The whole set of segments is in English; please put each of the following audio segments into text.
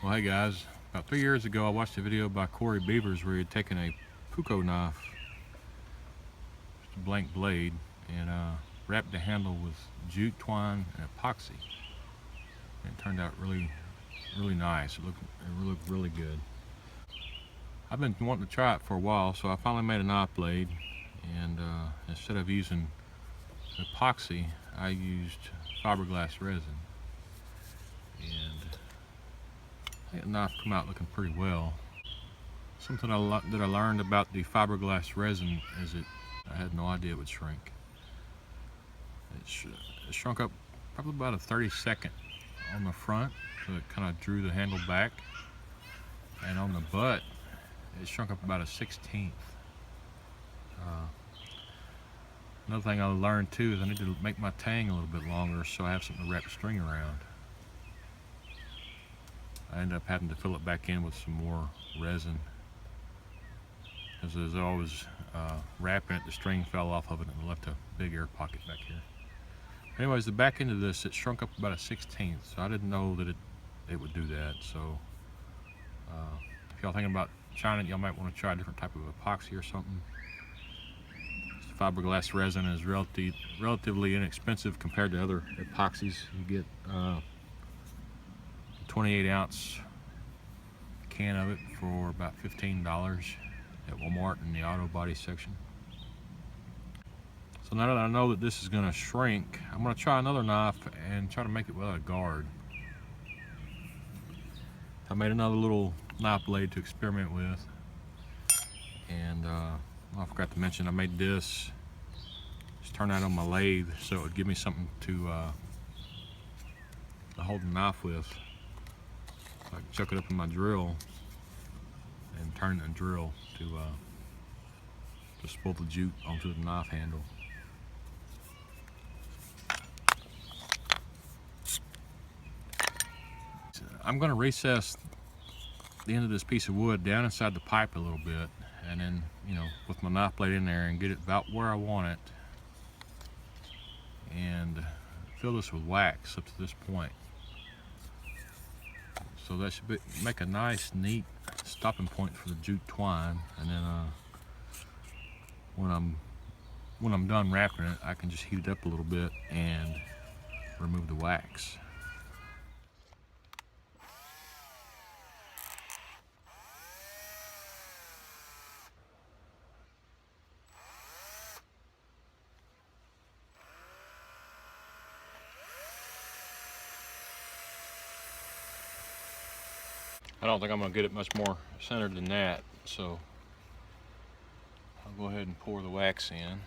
Well, hey guys, about 3 years ago I watched a video by Corey Beavers where he had taken a puko knife, just a blank blade, and wrapped the handle with jute twine and epoxy. And it turned out really nice. It looked really good. I've been wanting to try it for a while, so I finally made a knife blade, and instead of using epoxy, I used fiberglass resin. And the knife come out looking pretty well. Something that I learned about the fiberglass resin is I had no idea it would shrink. It shrunk up probably about a 32nd on the front, so it kind of drew the handle back, and on the butt it shrunk up about a 16th. Another thing I learned too is I need to make my tang a little bit longer so I have something to wrap the string around. I ended up having to fill it back in with some more resin, because as I was wrapping it, the string fell off of it and left a big air pocket back here. Anyways, the back end of this, it shrunk up about a 16th, so I didn't know that it would do that. So if y'all thinking about trying it, y'all might want to try a different type of epoxy or something. Fiberglass resin is relatively inexpensive compared to other epoxies. You get 28-ounce can of it for about $15 at Walmart in the auto body section. So now that I know that this is going to shrink, I'm going to try another knife and try to make it without a guard. I made another little knife blade to experiment with, and I forgot to mention I made this, just turn that on my lathe so it would give me something to hold the knife with. So I can chuck it up in my drill and turn the drill to spool the jute onto the knife handle. I'm going to recess the end of this piece of wood down inside the pipe a little bit, and then, with my knife blade in there, and get it about where I want it, and fill this with wax up to this point. So that should make a nice, neat stopping point for the jute twine. And then when I'm done wrapping it, I can just heat it up a little bit and remove the wax. I don't think I'm going to get it much more centered than that, so I'll go ahead and pour the wax in.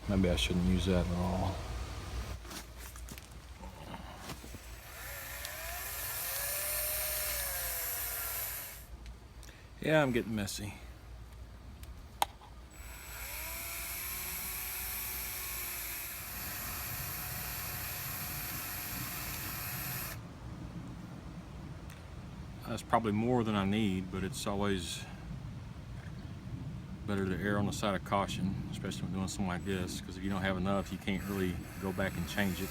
Maybe I shouldn't use that at all. Yeah, I'm getting messy. That's probably more than I need, but it's always better to err on the side of caution, especially when doing something like this, because if you don't have enough, you can't really go back and change it.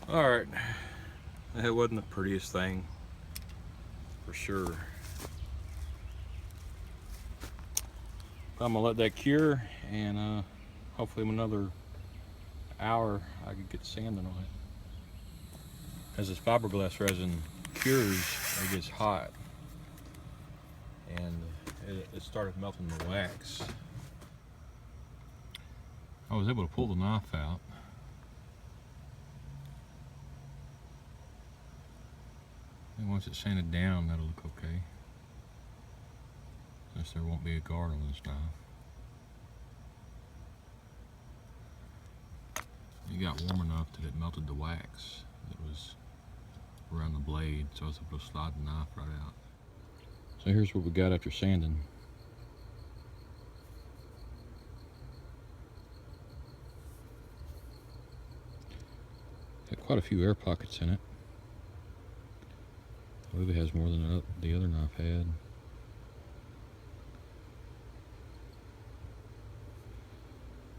Alright, that wasn't the prettiest thing, for sure. But I'm gonna let that cure, and hopefully in another hour I can get sanding on it. As this fiberglass resin cures, it gets hot, and it started melting the wax. I was able to pull the knife out. And once it's sanded down, that'll look okay. Unless there won't be a guard on this knife. It got warm enough that it melted the wax that was around the blade, so I was able to slide the knife right out. So here's what we got after sanding. Got quite a few air pockets in it. I believe it has more than the other knife had.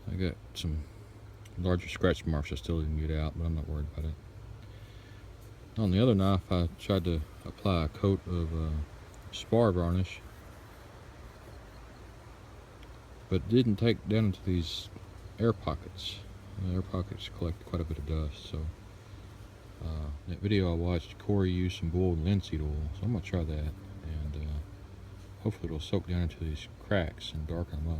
I got some larger scratch marks I still didn't get out, but I'm not worried about it. On the other knife, I tried to apply a coat of spar varnish, but didn't take down into these air pockets. The air pockets collect quite a bit of dust, so that video I watched, Corey used some boiled linseed oil, so I'm going to try that, and hopefully it'll soak down into these cracks and darken them up.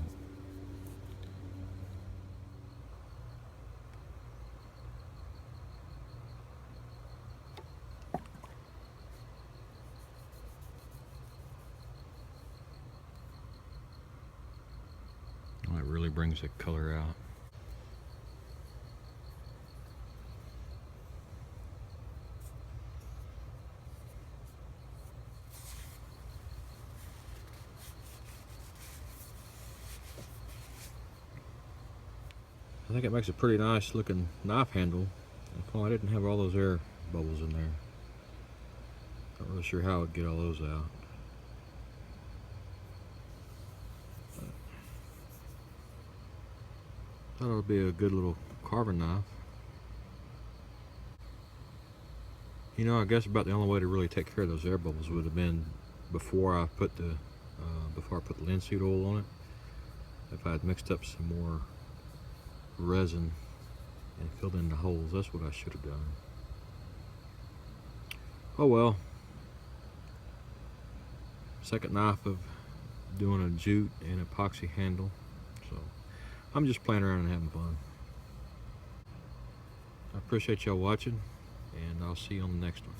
Oh, it really brings the color out. I think it makes a pretty nice looking knife handle. If only I didn't have all those air bubbles in there. Not really sure how I'd get all those out. Thought it would be a good little carving knife. You know, I guess about the only way to really take care of those air bubbles would have been before I put the linseed oil on it. If I had mixed up some more resin and filled in the holes, that's what I should have done. Oh well. Second knife of doing a jute and epoxy handle, so I'm just playing around and having fun. I appreciate y'all watching, and I'll see you on the next one.